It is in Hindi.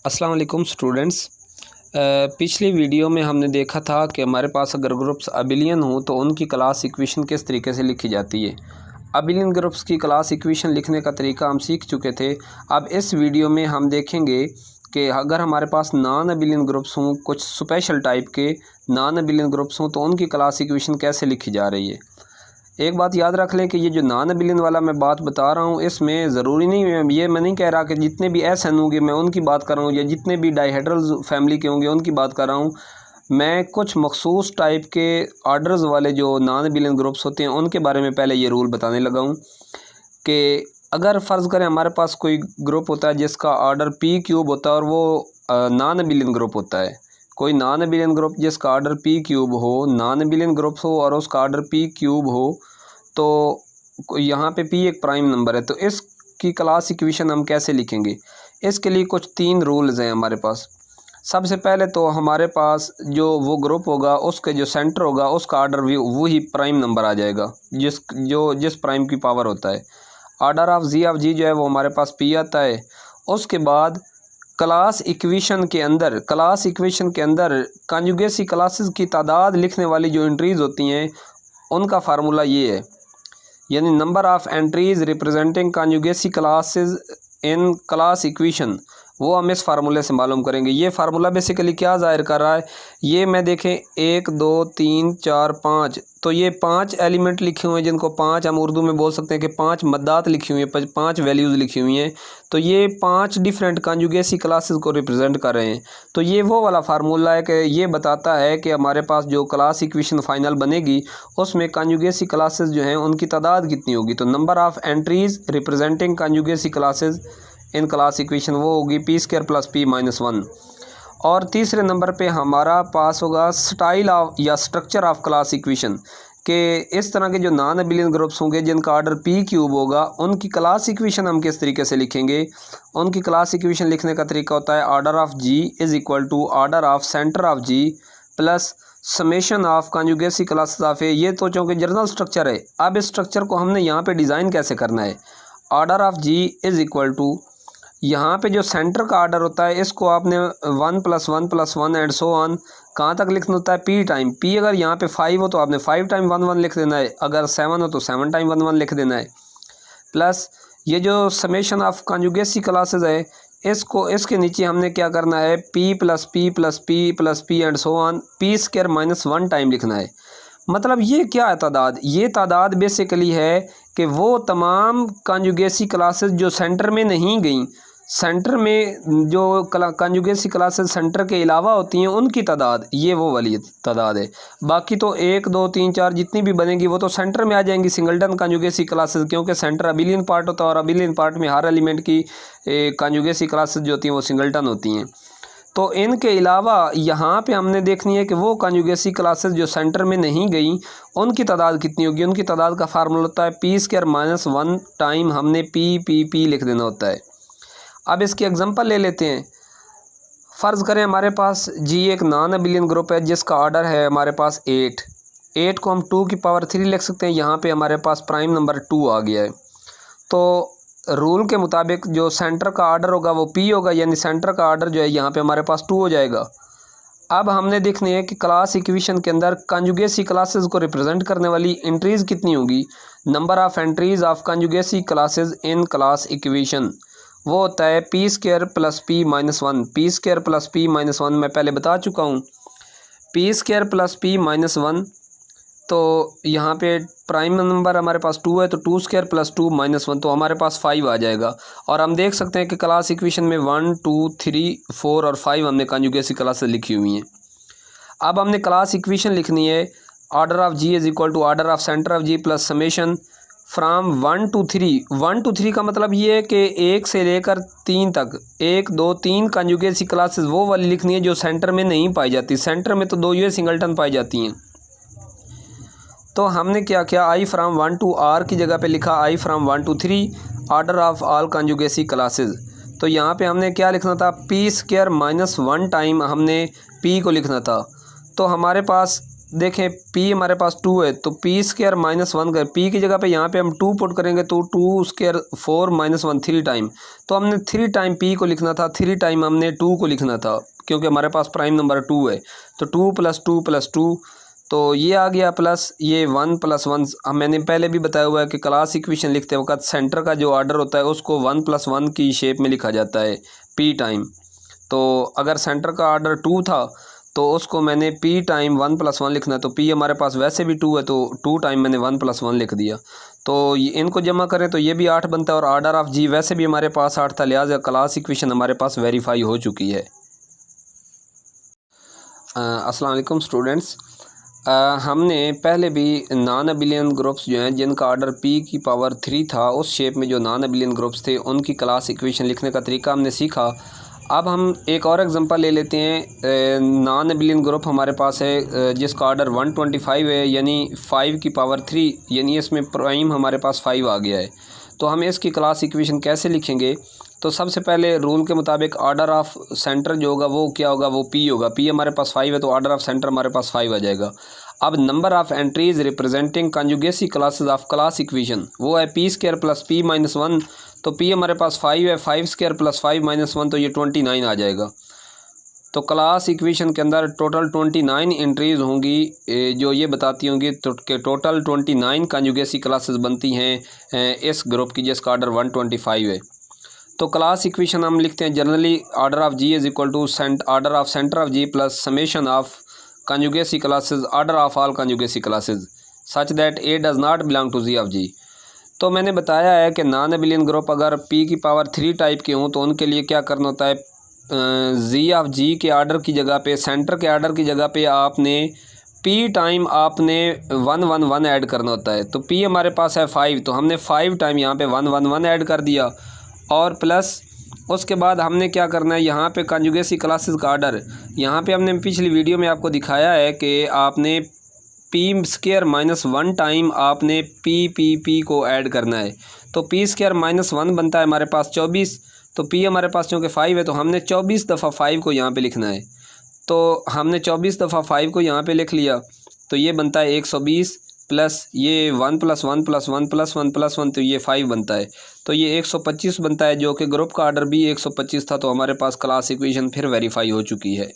अस्सलाम वालेकुम स्टूडेंट्स। पिछली वीडियो में हमने देखा था कि हमारे पास अगर ग्रुप्स अबिलियन हों तो उनकी क्लास इक्वेशन किस तरीके से लिखी जाती है। अबिलियन ग्रुप्स की क्लास इक्वेशन लिखने का तरीका हम सीख चुके थे। अब इस वीडियो में हम देखेंगे कि अगर हमारे पास नॉन अबिलियन ग्रुप्स हों, कुछ स्पेशल टाइप के नॉन अबिलियन ग्रुप्स हों, तो उनकी क्लास इक्वेशन कैसे लिखी जा रही है। एक बात याद रख लें कि ये जो नॉन अबिलियन वाला मैं बात बता रहा हूँ, इसमें ज़रूरी नहीं है, ये मैं नहीं कह रहा कि जितने भी एस एन होंगे मैं उनकी बात कर रहा हूँ, या जितने भी डाइहेड्रल फैमिली के होंगे उनकी बात कर रहा हूँ। मैं कुछ मखसूस टाइप के आर्डर्स वाले जो नॉन अबिलियन ग्रुप्स होते हैं उनके बारे में पहले ये रूल बताने लगा हूँ कि अगर फ़र्ज़ करें हमारे पास कोई ग्रुप होता है जिसका आर्डर पी क्यूब होता है और वो नॉन अबिलियन ग्रुप होता है। कोई नॉन अबिलियन ग्रुप जिसका आर्डर पी क्यूब हो, नॉन अबिलियन ग्रुप हो और उसका आर्डर पी क्यूब हो, तो यहाँ पे पी एक प्राइम नंबर है, तो इसकी क्लास इक्वेशन हम कैसे लिखेंगे। इसके लिए कुछ 3 रूल्स हैं हमारे पास। सबसे पहले तो हमारे पास जो वो ग्रुप होगा उसके जो सेंटर होगा उसका आर्डर भी वही प्राइम नंबर आ जाएगा जिस प्राइम की पावर होता है। आर्डर ऑफ जी जो है वो हमारे पास पी आता है। उसके बाद क्लास इक्वेशन के अंदर कॉन्जुगेसी क्लासेस की तादाद लिखने वाली जो एंट्रीज़ होती हैं उनका फार्मूला ये है, यानी number of entries representing conjugacy classes in class equation, वो हम इस फार्मूले से मालूम करेंगे। ये फार्मूला बेसिकली क्या ज़ाहिर कर रहा है, ये मैं देखें 1 2 3 4 5, तो ये 5 एलिमेंट लिखे हुए हैं जिनको 5 हम उर्दू में बोल सकते हैं कि 5 मद्दात लिखी हुई हैं, 5 वैल्यूज़ लिखी हुई हैं। तो ये 5 डिफरेंट कॉन्जुगेसी क्लासेस को रिप्रेजेंट कर रहे हैं। तो ये वो वाला फार्मूला है कि ये बताता है कि हमारे पास जो क्लास इक्वेशन फ़ाइनल बनेगी उसमें कॉन्जुगेसी क्लासेस जो हैं उनकी तादाद कितनी होगी। तो number of entries representing conjugacy classes in class equation वो होगी P square plus P minus 1। और तीसरे नंबर पे हमारा पास होगा स्टाइल ऑफ या स्ट्रक्चर ऑफ क्लास इक्वेशन, कि इस तरह के जो नॉन अबिलियन ग्रुप्स होंगे जिनका आर्डर पी क्यूब होगा उनकी क्लास इक्वेशन हम किस तरीके से लिखेंगे। उनकी क्लास इक्वेशन लिखने का तरीका होता है order of G is equal to order of center of G plus summation of conjugacy classes of A. ये तो चूँकि जनरल स्ट्रक्चर है, अब इस स्ट्रक्चर को हमने यहाँ पे डिज़ाइन कैसे करना है। Order of G is equal to, यहाँ पे जो सेंटर का आर्डर होता है इसको आपने 1 + 1 + 1 एंड सो ऑन कहाँ तक लिखना होता है, पी टाइम पी। अगर यहाँ पे 5 हो तो आपने 5 टाइम 1 1 लिख देना है, अगर 7 हो तो 7 टाइम 1 1 लिख देना है। प्लस ये जो समेशन ऑफ कॉन्जुगेसी क्लासेस है इसके नीचे हमने क्या करना है, P plus P plus P plus P and so on P square minus 1 time लिखना है। मतलब ये क्या है तादाद, ये तादाद बेसिकली है कि वो तमाम कॉन्जुगेसी क्लासेस जो सेंटर में नहीं गई, सेंटर में जो कॉन्जुगेसी क्लासेस सेंटर के अलावा होती हैं उनकी तादाद, ये वो वाली तादाद है। बाकी तो 1 2 3 4 जितनी भी बनेगी वो तो सेंटर में आ जाएंगी सिंगलटन कॉन्जुगेसी क्लासेस, क्योंकि सेंटर अबिलियन पार्ट होता है और अबिलियन पार्ट में हर एलिमेंट की कॉन्जुगेसी क्लासेस जो होती हैं वो सिंगलटन होती हैं। तो इनके अलावा यहाँ पे हमने देखनी है कि वो कॉन्जुगेसी क्लासेस जो सेंटर में नहीं गई उनकी तादाद कितनी होगी। उनकी तादाद का फार्मूला होता है पी स्क्वायर माइनस 1 टाइम हमने पी लिख देना होता है। अब इसकी एग्जांपल ले लेते हैं। फ़र्ज़ करें हमारे पास जी एक नॉन अबिलियन ग्रुप है जिसका आर्डर है हमारे पास 8 को हम 2 की पावर 3 लिख सकते हैं। यहाँ पे हमारे पास प्राइम नंबर 2 आ गया है। तो रूल के मुताबिक जो सेंटर का आर्डर होगा वो पी होगा, यानी सेंटर का आर्डर जो है यहाँ पे हमारे पास 2 हो जाएगा। अब हमने देखनी है कि क्लास इक्वेशन के अंदर कॉन्जुगेसी क्लासेस को रिप्रेजेंट करने वाली एंट्रीज़ कितनी होगी। Number of entries of conjugacy classes in class equation वो होता है P square plus P minus 1। P square plus P minus 1 मैं पहले बता चुका हूँ। P square plus P minus 1, तो यहाँ पे प्राइम नंबर हमारे पास 2 है, तो 2 स्क्वायर प्लस 2 माइनस 1, तो हमारे पास 5 आ जाएगा। और हम देख सकते हैं कि क्लास इक्वेशन में 1 2 3 4 और 5 हमने कॉन्जुगेसी क्लासेस लिखी हुई हैं। अब हमने क्लास इक्वेशन लिखनी है order of G is equal to order of center of G plus summation from 1 to 3। 1 to 3 का मतलब ये है कि 1 से लेकर 3 तक 1 2 3 कॉन्जुगेसी क्लासेस वो वाली लिखनी है जो सेंटर में नहीं पाई जाती। सेंटर में तो 2 ये सिंगलटन पाई जाती हैं। तो हमने क्या किया, आई फ्राम 1 to r की जगह पे लिखा I from 1 to 3 order of all conjugacy classes. तो यहाँ पे हमने क्या लिखना था, पी स्क्वायर माइनस 1 टाइम हमने पी को लिखना था। तो हमारे पास देखें p हमारे पास 2 है तो p स्क्वायर माइनस 1 कर p की जगह पे यहाँ पे हम 2 पुट करेंगे तो 2 स्क्वायर 4 माइनस 1 3 टाइम। तो हमने 3 टाइम p को लिखना था, 3 टाइम हमने 2 को लिखना था क्योंकि हमारे पास प्राइम नंबर 2 है। तो 2 + 2 + 2 तो ये आ गया प्लस ये 1 + 1। मैंने पहले भी बताया हुआ है कि क्लास इक्वेशन लिखते वक्त सेंटर का जो ऑर्डर होता है उसको 1 + 1 की शेप में लिखा जाता है p टाइम। तो अगर सेंटर का ऑर्डर 2 था तो उसको मैंने p टाइम 1 + 1 लिखना है। तो p हमारे पास वैसे भी 2 है तो 2 टाइम मैंने 1 + 1 लिख दिया। तो इनको जमा करें तो ये भी 8 बनता है और ऑर्डर ऑफ g वैसे भी हमारे पास 8 था, लिहाजा क्लास इक्वेशन हमारे पास वेरीफाई हो चुकी है। अस्सलाम वालेकुम स्टूडेंट्स, हमने पहले भी नॉन अबिलियन ग्रुप्स जो हैं जिनका ऑर्डर p की पावर 3 था उस शेप में जो नॉन अबिलियन ग्रुप्स थे उनकी क्लास इक्वेशन लिखने का तरीका हमने सीखा। अब हम एक और एग्जांपल ले लेते हैं। नॉन अबिलियन ग्रुप हमारे पास है जिसका ऑर्डर 125 है यानी 5 की पावर 3, यानी इसमें प्राइम हमारे पास 5 आ गया है। तो हम इसकी क्लास इक्वेशन कैसे लिखेंगे? तो सबसे पहले रूल के मुताबिक ऑर्डर ऑफ सेंटर जो होगा वो क्या होगा, वो p होगा। p हमारे पास 5 है तो ऑर्डर ऑफ सेंटर हमारे पास 5 आ जाएगा। अब number of entries representing conjugacy classes of class equation वो है p square plus p minus 1। तो p हमारे पास 5 है, 5 स्क्वायर प्लस 5 माइनस 1 तो ये 29 आ जाएगा। तो क्लास इक्वेशन के अंदर टोटल 29 एंट्रीज़ होंगी जो ये बताती होंगी तो कि टोटल 29 कंजुगेसी क्लासेस बनती हैं इस ग्रुप की जिसका ऑर्डर 125 है। तो क्लास इक्वेशन हम लिखते हैं generally order of g is equal to order of center of g plus summation of conjugacy classes order of all conjugacy classes such that a does not belong to z of g। तो मैंने बताया है कि नॉन अबिलियन ग्रुप अगर p की पावर 3 टाइप के हों तो उनके लिए क्या करना होता है, z ऑफ g के आर्डर की जगह पे, सेंटर के आर्डर की जगह पे आपने p टाइम आपने 1 1 1 ऐड करना होता है। तो p हमारे पास है 5 तो हमने 5 टाइम यहाँ पे 1 1 1 ऐड कर दिया और प्लस उसके बाद हमने क्या करना है, यहाँ पे कंजुगेसी क्लासेस का ऑर्डर यहाँ पे हमने पिछली वीडियो में आपको दिखाया है कि आपने p स्क्वायर माइनस 1 टाइम आपने p को ऐड करना है। तो p स्क्वायर माइनस 1 बनता है हमारे पास 24। तो p हमारे पास चूँकि 5 है तो हमने 24 दफ़ा 5 को यहाँ पे लिखना है। तो हमने 24 दफ़ा 5 को यहाँ पे लिख लिया तो ये बनता है 120 प्लस ये 1 + 1 + 1 + 1 + 1 तो ये 5 बनता है। तो ये 125 बनता है जो कि ग्रुप का ऑर्डर भी 125 था। तो हमारे पास क्लास इक्वेशन फिर वेरीफाई हो चुकी है।